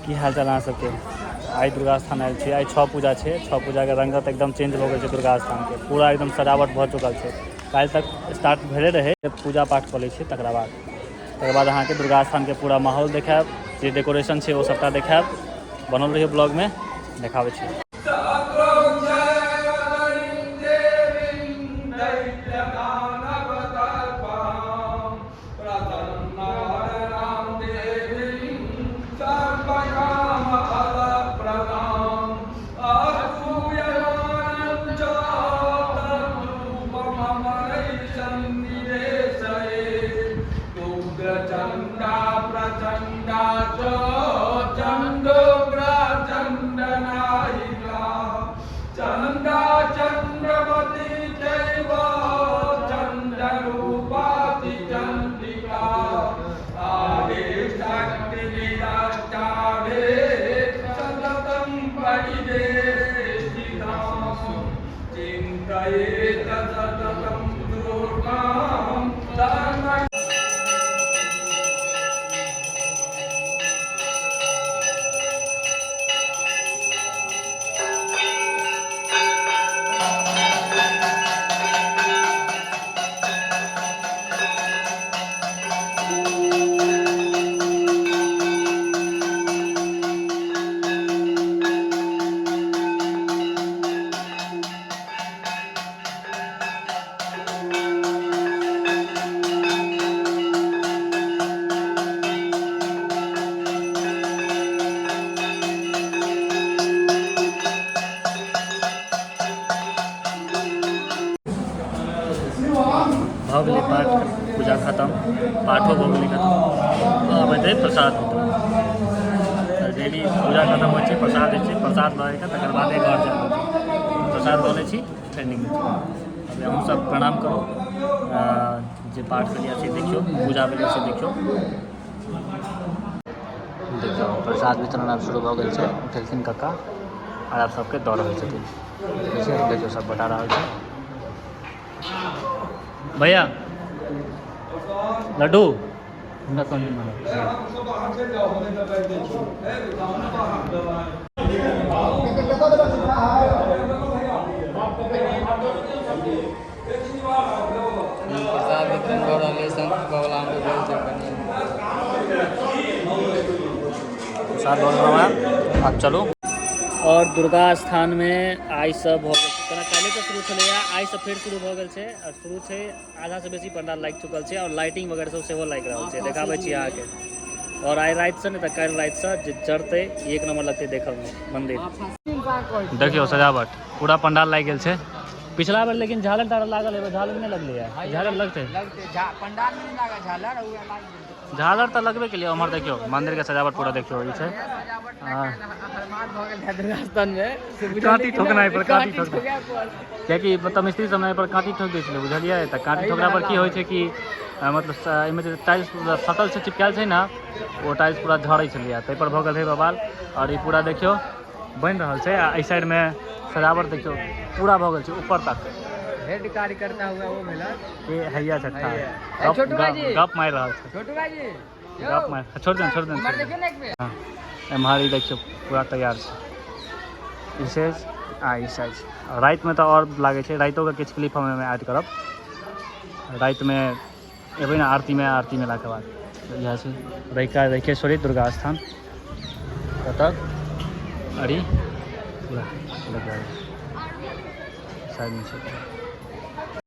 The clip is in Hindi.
की हाल चाल अहाँ सबके। आई दुर्गा स्थान आयल छी। आई छओ पूजा है। छओ पूजा के रंगत एकदम चेंज हो गई दुर्गा स्थान के। पूरा एकदम सजावट भ चुकल है। कल तक स्टार्ट भेले रहे पूजा पाठ कर लै छी। तकर बाद अहाँ के दुर्गा स्थान के पूरा माहौल देखायब। जे डेकोरेशन है वो सबटा देखायब। बनल रहिए ब्लॉग में देखावे छी। भगली पाठ पूजा खत्म। पाठो भगली खत्म। अब हेतै प्रसाद हेतै। डेली पूजा खत्म हो प्रसाद है। प्रसाद लगे के तकर बाद घर जाए प्रसाद लऽ लै छी फेर निकलै छी। अब हम सब प्रणाम करो। जे पाठ भेलै से देखियो। पूजा भेलै से देखियो। देखियो प्रसाद वितरण अब शुरू भऽ गेल छै। उठेलखिन कक्का और आप सबके दऽ रहल छथिन। देखियो सब बता रहल छै। भैया लड्डू प्रसाद वितरण हो रहा है। संत बाबा प्रसाद बोल रहा हूँ। अब चलो। और दुर्गा स्थान में आई सब हो गए। काले तो शुरू चले आई सब फिर शुरू हो गए छे। और शुरू से आधा से बेसी पंडाल लाग चुकल है। और लाइटिंग वगैरह सब सेहो लाग रहा है। देखाबे छी अहाँ के। और आई रात से नहीं तो कल रात से जड़ते एक नंबर लगते देखे में मंदिर। देखियो सजावट पूरा पंडाल लाग गए छे। पिछला बार लेकिन झालर टालर लागल है। झालर नहीं लगले है। झालर लगते पंडाल में नहीं लगा झालर। झालर तो लगबे के लिए। उमर देखियो मंदिर के सजावट पूरा देखियो ई छे। काटी ठोकना पर काटी ठोकना क्योंकि मतलब मिस्त्री सब पर काटी ठोक दै छलै बुझलिए। तो काटी ठोकला पर की होइ छै कि मतलब एहिमे जे टाइल्स सटल से चिपकायल छै ना वो टाइल्स पूरा झड़ै छलिए। तै पर भऽ गेल है बवाल। और ये पूरा देखियो बन रहल छै। एहि साइड में सजावट देखियो पूरा भऽ गेल छै ऊपर तक। हेड कार्य करता हुआ वो मिला ये हैया छठा गप मार रहल छै। छोटू भाई गप मार छोड़ दे छोड़ दे। हां एम्हारी देखियो पूरा तैयार छै। विशेष इस साइड रात में तो और लगे छै। रातों के किछु क्लिप हम ऐड करब। रात में एबै ना आरती में ला के बाद यह से रैकेश्वरी दुर्गा स्थान कतक अरी पूरा साइड में छै।